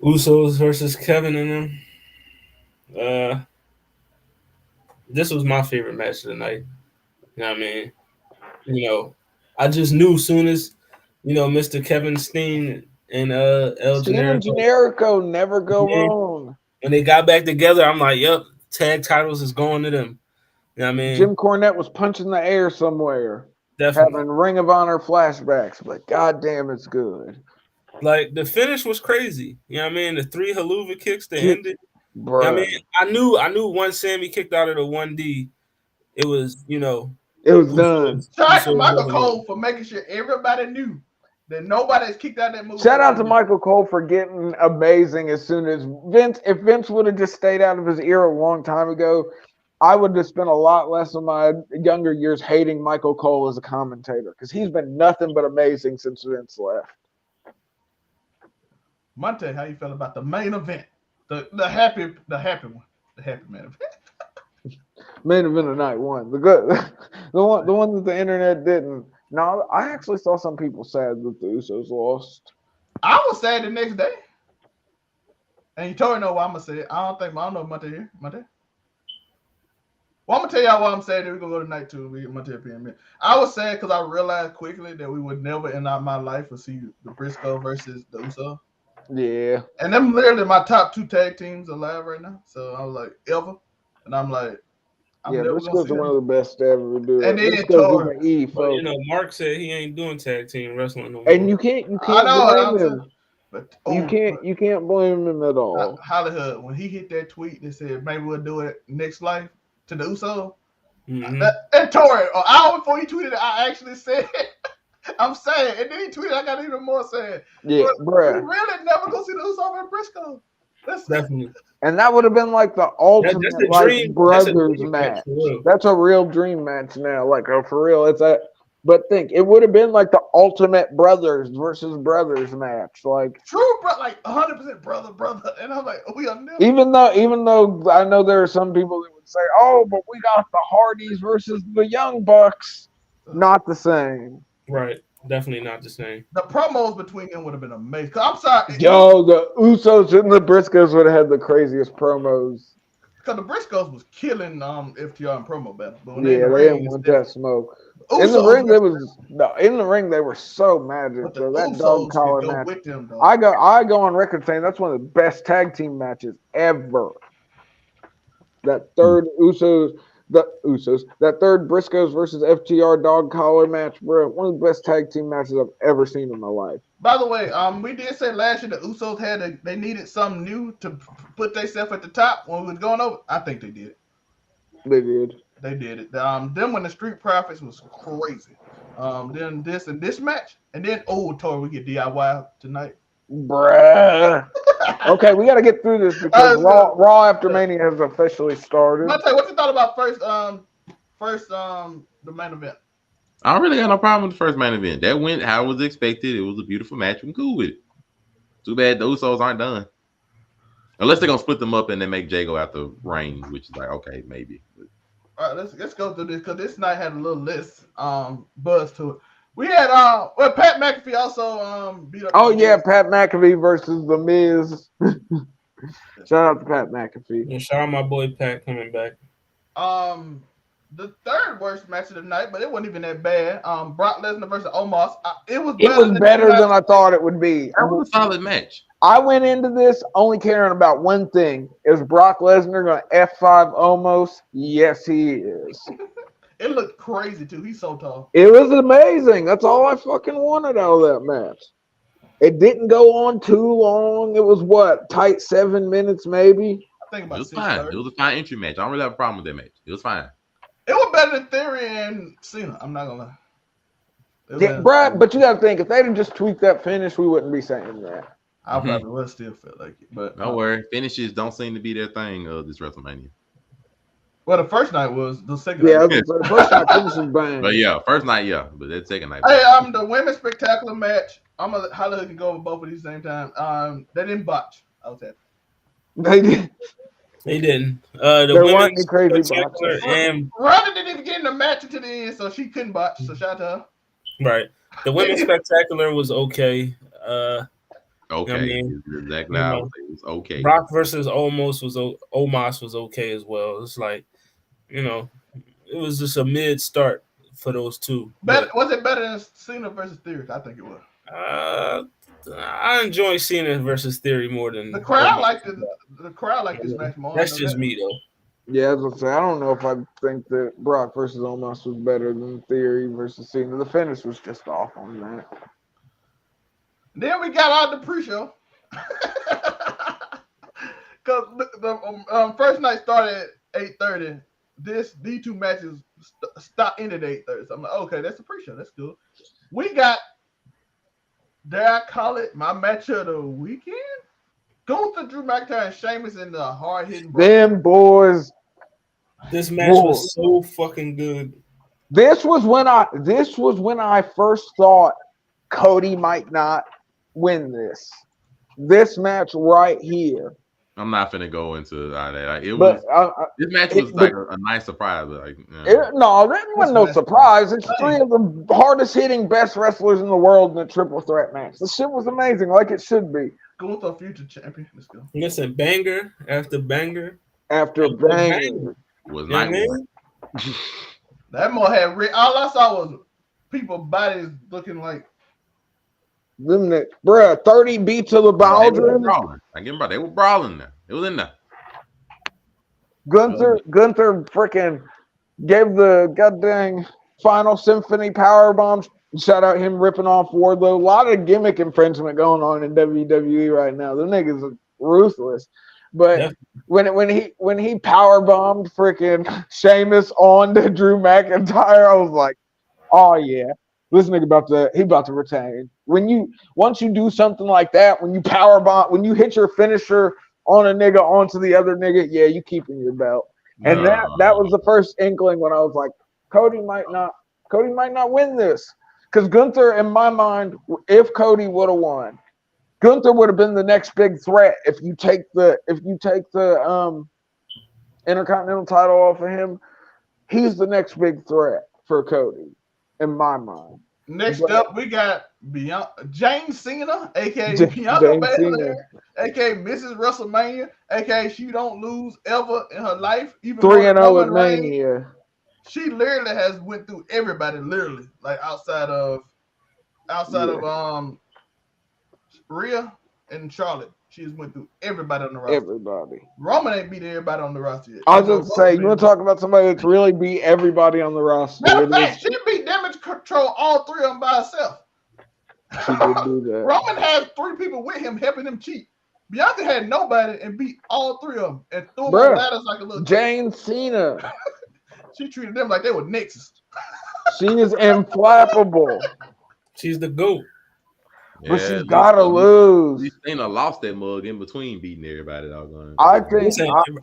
Usos versus Kevin and them. This was my favorite match of the night. You know what I mean? I just knew soon as, Mr. Kevin Steen and El Steen and Generico never go wrong. When they got back together, I'm like, yep, tag titles is going to them. You know what I mean? Jim Cornette was punching the air somewhere. Definitely. Having Ring of Honor flashbacks, but goddamn, it's good. Like, the finish was crazy. You know what I mean? The 3 haluva kicks that ended. Bro. I mean, I knew once Sammy kicked out of the 1D, it was, it was done. Shout out to Michael Cole for making sure everybody knew that nobody's kicked out that movie. Shout out to Michael Cole for getting amazing as soon as Vince. If Vince would have just stayed out of his ear a long time ago, I would have spent a lot less of my younger years hating Michael Cole as a commentator because he's been nothing but amazing since Vince left. Monte, how you feel about the main event? The happy one. The happy main event. Main event of night 1. The one that the internet didn't. No, I actually saw some people sad that the Usos lost. I was sad the next day. And you told me know why I'm gonna say it. I don't know Monte here. Monte. Well, I'm gonna tell y'all why I'm sad that we're gonna go to night 2 and we get Monte opinion. I was sad because I realized quickly that we would never in my life will see the Briscoe versus the Usos. Yeah. And them literally my top 2 tag teams alive right now. So I was like, ever. And I'm like, Briscoe's one of the best to ever do it. And then Mark said he ain't doing tag team wrestling no more. And you can't blame him. But you can't blame him at all. Hollywood, when he hit that tweet that said maybe we'll do it next life to the Uso, and Tori, an hour before he tweeted it, I actually said I'm sad. And then he tweeted, I got even more sad. Yeah, bruh. We really never go see the Uso and Briscoe. That's definitely. And that would have been like the ultimate brothers match. That's a real dream match now. Like, for real. But think, it would have been like the ultimate brothers versus brothers match. Like, true, bro, like 100% brother. And I'm like, we are never. Even though I know there are some people that would say, oh, but we got the Hardys versus the Young Bucks. Not the same. Right. Definitely not the same. The promos between them would have been amazing. 'Cause I'm sorry, Yo, the Usos and the Briscoes would have had the craziest promos. because the Briscoes was killing FTR in promo battle, but when they in Yeah, the they ring, didn't it's want that different. smoke. Usos, In the ring, they was no. In the ring, they were so magic. but the So that dog Usos collar could go match, with them though. I go on record saying that's one of the best tag team matches ever. That third that third Briscoes versus FTR dog collar match, bro. One of the best tag team matches I've ever seen in my life. By the way, we did say last year the Usos they needed something new to put themselves at the top when we was going over. I think they did it. They did. They did it. Them when the Street Profits was crazy. Then this match, and then Tori we get DIY tonight. Bruh. Okay, we got to get through this because Raw after Mania has officially started. I'll tell you what you thought about first the main event. I don't really got no problem with the first main event. That went how it was expected. It was a beautiful match. I'm cool with it. Too bad the Usos aren't done. Unless they're gonna split them up and then make Jay go after Reigns, which is like okay, maybe. All right, let's go through this because this night had a little list buzz to it. We had Pat McAfee also beat up. Oh yeah, Pat McAfee versus The Miz. Shout out to Pat McAfee. And shout out my boy Pat coming back. The third worst match of the night, but it wasn't even that bad. Brock Lesnar versus Omos. It was better than I thought it would be. That was a solid match. I went into this only caring about one thing. Is Brock Lesnar going to F5 Omos? Yes, he is. It looked crazy, too. He's so tall. It was amazing. That's all I fucking wanted out of that match. It didn't go on too long. It was, tight 7 minutes maybe? I think about it was fine. It was a fine entry match. I don't really have a problem with that match. It was fine. It was better than Theory and Cena. I'm not going to lie. Yeah, Brad, but you got to think, if they'd have just tweaked that finish, we wouldn't be saying that. I probably would still feel like it. But don't worry. Finishes don't seem to be their thing this WrestleMania. Well, the first night was the second night. Yeah, the first night finishes bang. But yeah, first night, yeah. But that second night. Hey, the women's spectacular match. I'm going to highlight and go over both of these at the same time. They didn't botch. I was happy. They did. They didn't. The women's crazy spectacular and Ronda didn't even get in the match until the end, so she couldn't botch. So shout out to her. Right. The women's spectacular was okay. Okay. I mean, exactly how it was okay. Brock versus Omos was okay as well. It's like, it was just a mid start for those two. Was it better than Cena versus Theory? I think it was. I enjoy Cena versus Theory more than the crowd liked it. The crowd liked this match more. That's just me though. Yeah, as I say, I don't know if I think that Brock versus Omos was better than Theory versus Cena. The finish was just off on that. Then we got out the pre-show because the first night started at 8:30. These two matches ended at 8:30. So I'm like, okay, that's the pre-show. That's cool. We got, dare I call it, my match of the weekend? Gunther, Drew McIntyre, and Sheamus in the hard-hitting. Them boys. This match was so fucking good. This was when I first thought Cody might not win this. This match right here. I'm not finna go into that. This match was a nice surprise. No, that wasn't no surprise. It's three of the hardest hitting, best wrestlers in the world in a triple threat match. The shit was amazing, like it should be. Gunther, future champion. Let's go. Listen, banger after banger after banger. Was not that more had all I saw was people's bodies looking like them. Bruh, 30 beats to the Baldwin. They were brawling there. It was in there. Gunther freaking gave the goddamn Final Symphony power bombs. Shout out him ripping off Wardlow. A lot of gimmick infringement going on in WWE right now. The niggas are ruthless. But when he power bombed freaking Sheamus on to Drew McIntyre, I was like, oh yeah, this nigga about to retain. Once you do something like that, when you power bomb, when you hit your finisher on a nigga onto the other nigga, yeah, you keeping your belt. And that was the first inkling when I was like, Cody might not win this. Because Gunther, in my mind, if Cody would have won, Gunther would have been the next big threat. If you take the Intercontinental title off of him, he's the next big threat for Cody, in my mind. Next up, we got Jane Cena, aka Bianca Jane Belair, aka Mrs. WrestleMania, aka she don't lose ever in her life, even 3-0 at Roman Reigns. Mania. She literally has went through everybody, literally, like outside of Rhea and Charlotte. She's went through everybody on the roster. Everybody. Roman ain't beat everybody on the roster yet. I was just say, you want to talk about somebody that's really beat everybody on the roster? Matter of fact, she beat Damage Control all three of them by herself. She did do that. Roman has 3 people with him helping him cheat. Bianca had nobody and beat all 3 of them and threw them on ladders like a little Jane Cena. She treated them like they were Nexus. She is inflappable. She's the GOAT. But she's gotta lose. Cena lost that mug in between beating everybody. I think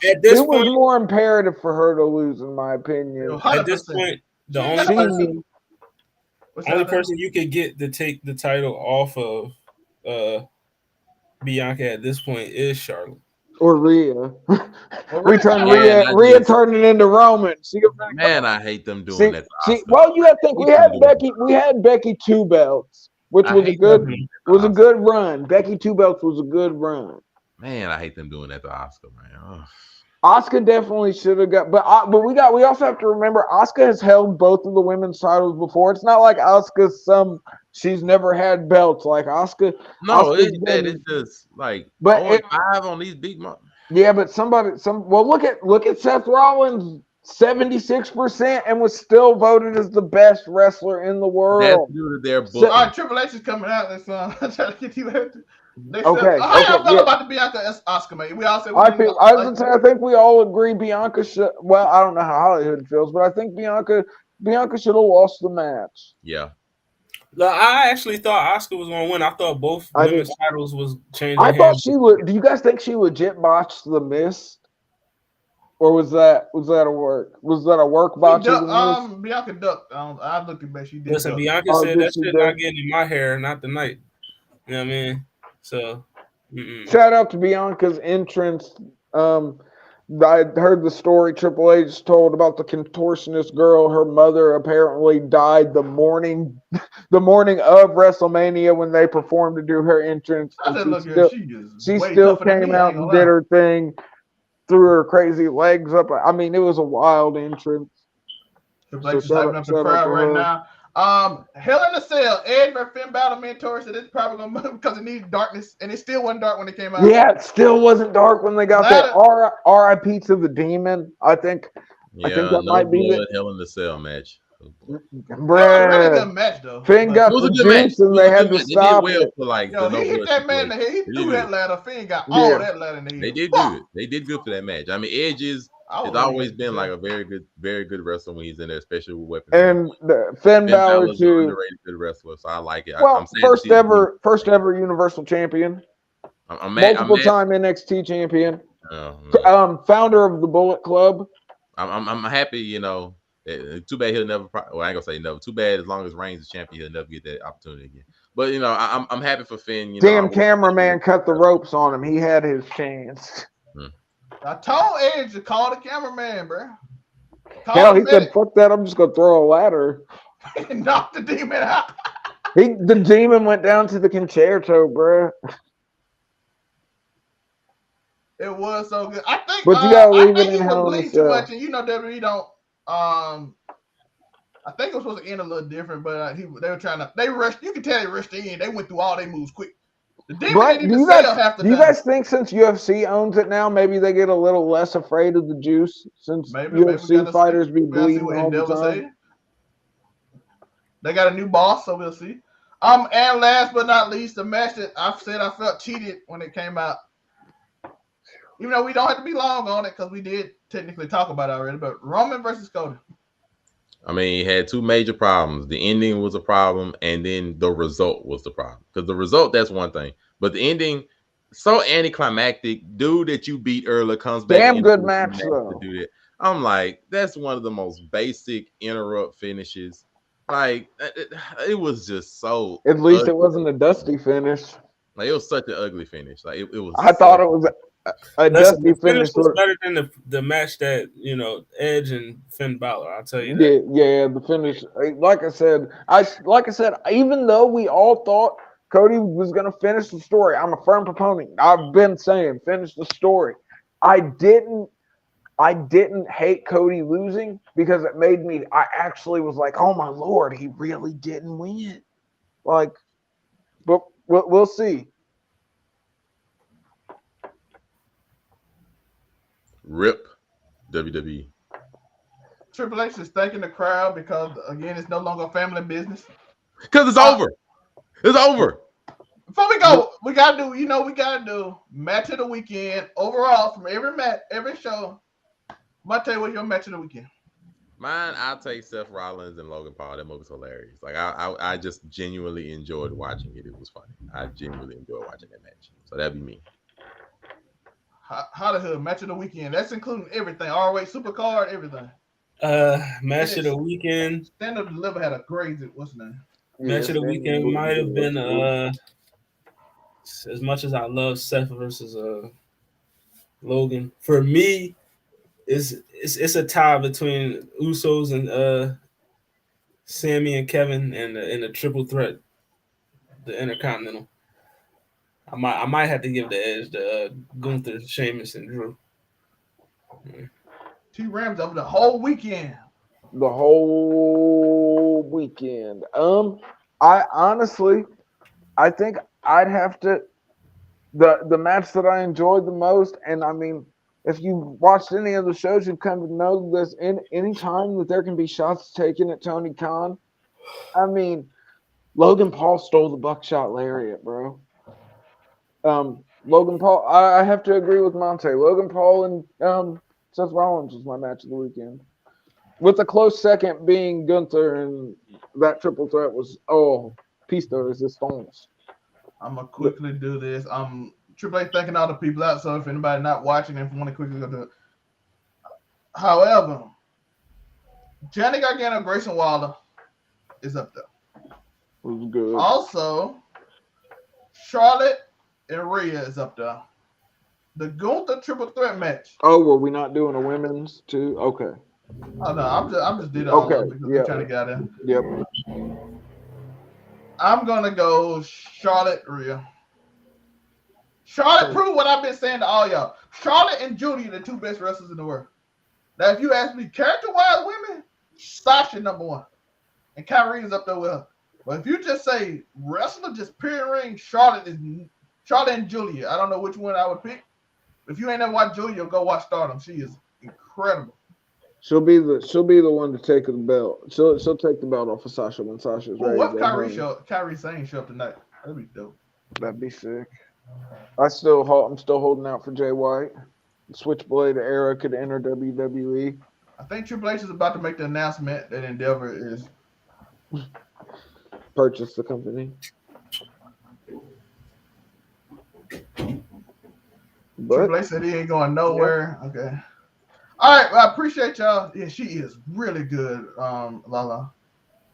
at this point, was more imperative for her to lose, in my opinion. 100%. At this point, the only person you could get to take the title off of Bianca at this point is Charlotte. Or Rhea. Rhea turning into Roman. Man, I hate them doing that. Well, you have to think we had Becky 2 belts, which was a good run. Becky 2 belts was a good run. Man, I hate them doing that to Asuka, man. Ugh. Asuka definitely should have got, but we also have to remember Asuka has held both of the women's titles before. It's not like she's never had belts like Asuka. No, it's just like 5 on these big months. Yeah, but look at Seth Rollins, 76% and was still voted as the best wrestler in the world. That's due to their book. All right, Triple H is coming out. Let's try to get you there. How y'all feel about the Bianca Asuka, man? We all said I think we all agree Bianca should. Well, I don't know how Hollywood feels, but I think Bianca should have lost the match. Yeah. I actually thought Asuka was going to win. I thought both women's titles was changing. I thought she would. Do you guys think she legit botched the Mist, or was that a work? Was that a work botch? Bianca ducked. I looked at she did. Listen, Bianca said that shit not getting in my hair, not tonight. You know what I mean? So, shout out to Bianca's entrance. I heard the story Triple H told about the contortionist girl. Her mother apparently died the morning of WrestleMania when they performed to do her entrance. She still came out and did her thing, threw her crazy legs up. I mean, it was a wild entrance. Triple H is hyping up the crowd right now. Hell in a Cell, Edge versus Finn Balor mentor said it's probably gonna move because it needs darkness, and it still wasn't dark when it came out. Yeah, it still wasn't dark when they got that. R.I.P. to the Demon. I think that might be it. Hell in the Cell match. Really good match though. Finn got the juice and they had to stop it. He hit that man in the head. He threw that ladder. Finn got all that ladder in the head. They did good. They did good for that match. I mean, Edge has always been like a very good wrestler when he's in there, especially with weapons. And Finn Balor too, underrated good wrestler, so I like it. Well, first ever Universal Champion, multiple time NXT champion, founder of the Bullet Club. I'm happy, Too bad he'll never. Well, I ain't gonna say never. Too bad as long as Reigns is champion, he'll never get that opportunity again. But I'm happy for Finn. Damn cameraman cut the ropes on him. He had his chance. I told Edge to call the cameraman, bro. Hell, he said, "Fuck that! I'm just gonna throw a ladder." And knock the demon out. The demon went down to the concerto, bro. It was so good. I think. But you gotta leave it in Hell in a Cell. Too much, and WWE don't. I think it was supposed to end a little different, but they were trying to. They rushed. You can tell they rushed in. They went through all their moves quick. The demon didn't even sell half the time. Do you guys think since UFC owns it now, maybe they get a little less afraid of the juice since UFC fighters be bleeding all the time? They got a new boss, so we'll see. And last but not least, the match that I've said I felt cheated when it came out. Even though we don't have to be long on it because we did technically talk about it already, but Roman versus Cody. I mean, he had two major problems. The ending was a problem, and then the result was the problem. Because the result, that's one thing. But the ending, so anticlimactic. Dude that you beat earlier comes back. Damn good match, though. To do that. I'm like, that's one of the most basic interrupt finishes. Like, it was just so. At least it wasn't a dusty finish. Like, it was such an ugly finish. Like, it was. I thought it was. Listen, dusty the finish finish. was better than the match that Edge and Finn Balor. I'll tell you that. Yeah, the finish. Like I said, even though we all thought Cody was going to finish the story, I'm a firm proponent. I've been saying finish the story. I didn't hate Cody losing because it made me. I actually was like, oh my lord, he really didn't win. Like, but we'll see. Rip WWE. Triple H is thanking the crowd because again, it's no longer a family business. Because it's over. It's over. Before we go, we gotta do match of the weekend overall from every match, every show. I'll tell you what your match of the weekend. Mine, I'll take Seth Rollins and Logan Paul. That movie was hilarious. Like I just genuinely enjoyed watching it. It was funny. I genuinely enjoyed watching that match. So that'd be me. How the hell match of the weekend? That's including everything. ROH Supercard, everything. Match of the weekend. Stand Up Deliver had a crazy. What's the name? Match of the weekend might have been as much as I love Seth versus Logan. For me, it's a tie between Usos and Sammy and Kevin and the triple threat, the Intercontinental. I might have to give the edge to Gunther, Sheamus, and Drew. T Rams over the whole weekend. The whole weekend. I honestly, I think I'd have to the match that I enjoyed the most, and I mean, if you've watched any of the shows, you've come to know this. In any time that there can be shots taken at Tony Khan, I mean, Logan Paul stole the buckshot lariat, bro. Logan Paul, I have to agree with Monte. Logan Paul and Seth Rollins was my match of the weekend. With a close second being Gunther, and that triple threat was piece de resistance. I'm gonna quickly do this. Triple H thanking all the people out. So if anybody not watching, if you want to quickly go do it. However, Johnny Gargano, Grayson Waller is up there. It was good. Also, Charlotte and Rhea is up there. The Gunther triple threat match. Oh, were we not doing a women's too? Okay. Oh no, I'm just did it all up because we're trying to get out there. Yep. I'm gonna go Charlotte Rhea. Charlotte proved what I've been saying to all y'all. Charlotte and Judy are the two best wrestlers in the world. Now, if you ask me character-wise women, Sasha number one. And Kyrie is up there with her. But if you just say wrestler, just pure ring, Charlotte and Julia. I don't know which one I would pick. If you ain't never watched Julia, go watch Stardom. She is incredible. She'll be the one to take the belt. She'll take the belt off of Sasha when Sasha's ready. What if Kyrie Sane show up tonight? That'd be dope. That'd be sick. I'm still holding out for Jay White. Switchblade era could enter WWE. I think Triple H is about to make the announcement that Endeavor is purchase the company. Triple H said he ain't going nowhere. Yeah. Okay. All right. Well, I appreciate y'all. Yeah, she is really good, Lala.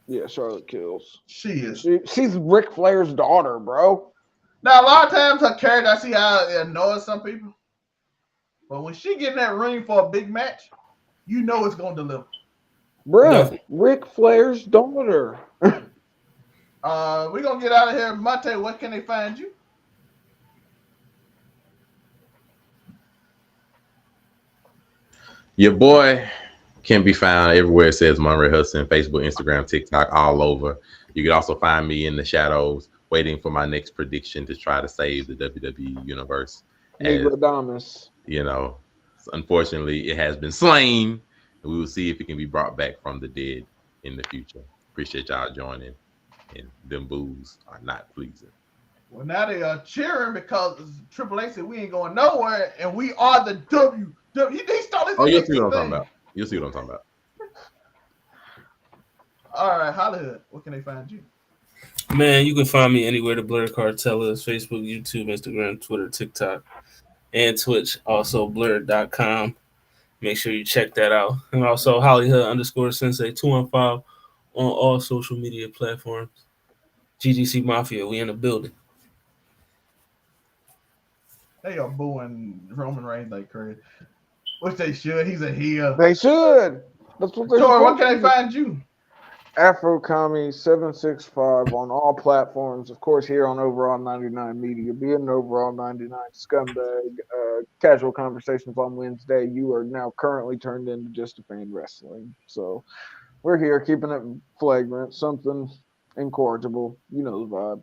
Yeah, Charlotte kills. She is. She's Ric Flair's daughter, bro. Now, a lot of times her character, I see how it annoys some people. But when she get in that ring for a big match, you know it's going to deliver. Bruh, Ric Flair's daughter. We're going to get out of here. Monte, where can they find you? Your boy can be found everywhere. It says Monterey Hudson, Facebook, Instagram, TikTok, all over. You can also find me in the shadows, waiting for my next prediction to try to save the WWE universe. As, unfortunately, it has been slain. And we will see if it can be brought back from the dead in the future. Appreciate y'all joining. And them boos are not pleasing. Well, now they are cheering because Triple H said we ain't going nowhere, and we are the WWE. They started. Oh, you'll see what I'm talking about. You'll see what I'm talking about. All right, Hollywood. Where can they find you? Man, you can find me anywhere the Blur Cartel is: Facebook, YouTube, Instagram, Twitter, TikTok, and Twitch. Also, blur.com. Make sure you check that out. And also, Hollywood_Sensei 215 on all social media platforms. GGC Mafia, we in the building. They are booing Roman Reigns like crazy. Which they should. He's a heel. They should. That's what they're Tori, what supposed can to they do. find you? AfroCommy765 on all platforms. Of course, here on Overall 99 Media. Being an Overall 99 scumbag. Casual conversations on Wednesday. You are now currently turned into Just a Fan Wrestling. So we're here keeping it flagrant, something incorrigible. You know the vibe.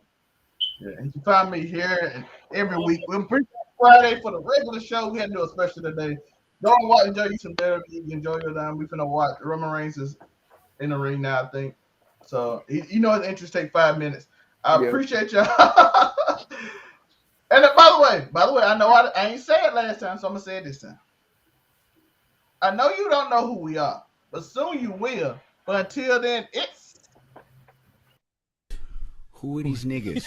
Yeah, you can find me here every week. We're pretty Friday for the regular show. We had to do a special today. Go and watch, enjoy you some WWE. Enjoy your time. We finna watch. Roman Reigns is in the ring now, I think. So you know his interest take 5 minutes. I appreciate y'all. And by the way, I know I ain't say it last time, so I'm gonna say it this time. I know you don't know who we are, but soon you will. But until then, it's Who are these niggas?